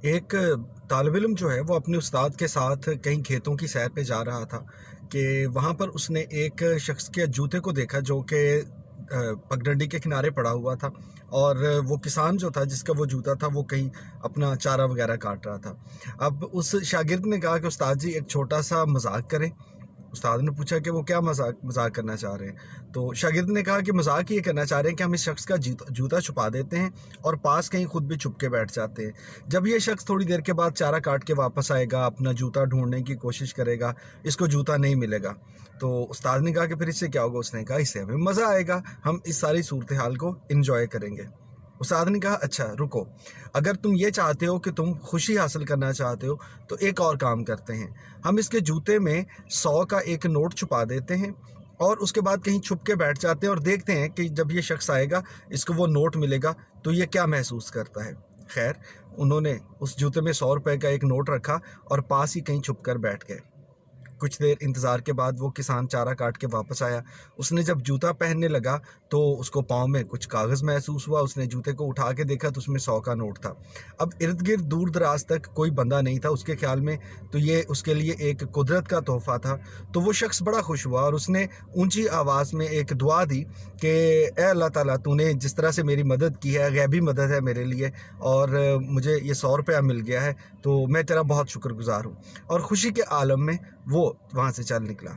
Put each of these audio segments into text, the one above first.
ایک طالب علم جو ہے وہ اپنے استاد کے ساتھ کہیں کھیتوں کی سیر پہ جا رہا تھا کہ وہاں پر اس نے ایک شخص کے جوتے کو دیکھا جو کہ پگڈنڈی کے کنارے پڑا ہوا تھا، اور وہ کسان جو تھا جس کا وہ جوتا تھا وہ کہیں اپنا چارہ وغیرہ کاٹ رہا تھا۔ اب اس شاگرد نے کہا کہ استاد جی ایک چھوٹا سا مذاق کریں۔ استاد نے پوچھا کہ وہ کیا مذاق کرنا چاہ رہے ہیں؟ تو شاگرد نے کہا کہ مذاق یہ کرنا چاہ رہے ہیں کہ ہم اس شخص کا جوتا چھپا دیتے ہیں اور پاس کہیں خود بھی چھپ کے بیٹھ جاتے ہیں۔ جب یہ شخص تھوڑی دیر کے بعد چارہ کاٹ کے واپس آئے گا، اپنا جوتا ڈھونڈنے کی کوشش کرے گا، اس کو جوتا نہیں ملے گا۔ تو استاد نے کہا کہ پھر اس سے کیا ہوگا؟ اس نے کہا اس سے ہمیں مزہ آئے گا، ہم اس ساری صورتحال کو انجوائے کریں گے۔ استاد نے کہا اچھا رکو، اگر تم یہ چاہتے ہو کہ تم خوشی حاصل کرنا چاہتے ہو تو ایک اور کام کرتے ہیں، ہم اس کے جوتے میں 100 کا ایک نوٹ چھپا دیتے ہیں اور اس کے بعد کہیں چھپ کے بیٹھ جاتے ہیں اور دیکھتے ہیں کہ جب یہ شخص آئے گا اس کو وہ نوٹ ملے گا تو یہ کیا محسوس کرتا ہے۔ خیر، انہوں نے اس جوتے میں 100 روپے کا ایک نوٹ رکھا اور پاس ہی کہیں چھپ کر بیٹھ گئے۔ کچھ دیر انتظار کے بعد وہ کسان چارہ کاٹ کے واپس آیا۔ اس نے جب جوتا پہننے لگا تو اس کو پاؤں میں کچھ کاغذ محسوس ہوا۔ اس نے جوتے کو اٹھا کے دیکھا تو اس میں 100 کا نوٹ تھا۔ اب ارد گرد دور دراز تک کوئی بندہ نہیں تھا اس کے خیال میں، تو یہ اس کے لیے ایک قدرت کا تحفہ تھا۔ تو وہ شخص بڑا خوش ہوا اور اس نے اونچی آواز میں ایک دعا دی کہ اے اللہ تعالیٰ، تو نے جس طرح سے میری مدد کی ہے، غیبی مدد ہے میرے لیے، اور مجھے یہ 100 روپیہ مل گیا ہے، تو میں تیرا بہت شکر گزار ہوں۔ اور خوشی کے عالم میں وہ وہاں سے چل نکلا۔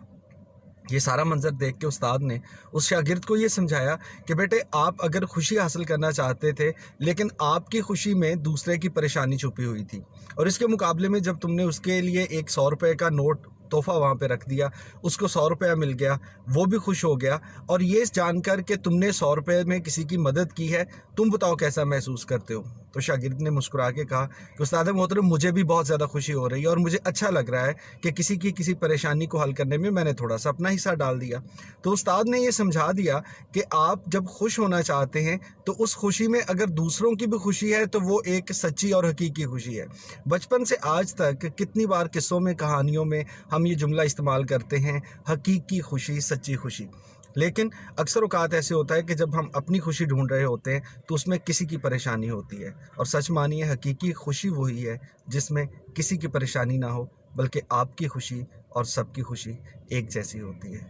یہ سارا منظر دیکھ کے استاد نے اس شاگرد کو یہ سمجھایا کہ بیٹے، آپ اگر خوشی حاصل کرنا چاہتے تھے لیکن آپ کی خوشی میں دوسرے کی پریشانی چھپی ہوئی تھی، اور اس کے مقابلے میں جب تم نے اس کے لیے ایک 100 روپے کا نوٹ تحفہ وہاں پہ رکھ دیا، اس کو 100 روپیہ مل گیا، وہ بھی خوش ہو گیا، اور یہ جان کر کہ تم نے 100 روپے میں کسی کی مدد کی ہے، تم بتاؤ کیسا محسوس کرتے ہو؟ تو شاگرد نے مسکرا کے کہا کہ استاد محترم، مجھے بھی بہت زیادہ خوشی ہو رہی ہے اور مجھے اچھا لگ رہا ہے کہ کسی پریشانی کو حل کرنے میں نے تھوڑا سا اپنا حصہ ڈال دیا۔ تو استاد نے یہ سمجھا دیا کہ آپ جب خوش ہونا چاہتے ہیں تو اس خوشی میں اگر دوسروں کی بھی خوشی ہے تو وہ ایک سچی اور حقیقی خوشی ہے۔ بچپن سے آج تک کتنی بار قصوں میں، کہانیوں میں ہم یہ جملہ استعمال کرتے ہیں، حقیقی خوشی، سچی خوشی، لیکن اکثر اوقات ایسے ہوتا ہے کہ جب ہم اپنی خوشی ڈھونڈ رہے ہوتے ہیں تو اس میں کسی کی پریشانی ہوتی ہے، اور سچ مانیے حقیقی خوشی وہی ہے جس میں کسی کی پریشانی نہ ہو، بلکہ آپ کی خوشی اور سب کی خوشی ایک جیسی ہوتی ہے۔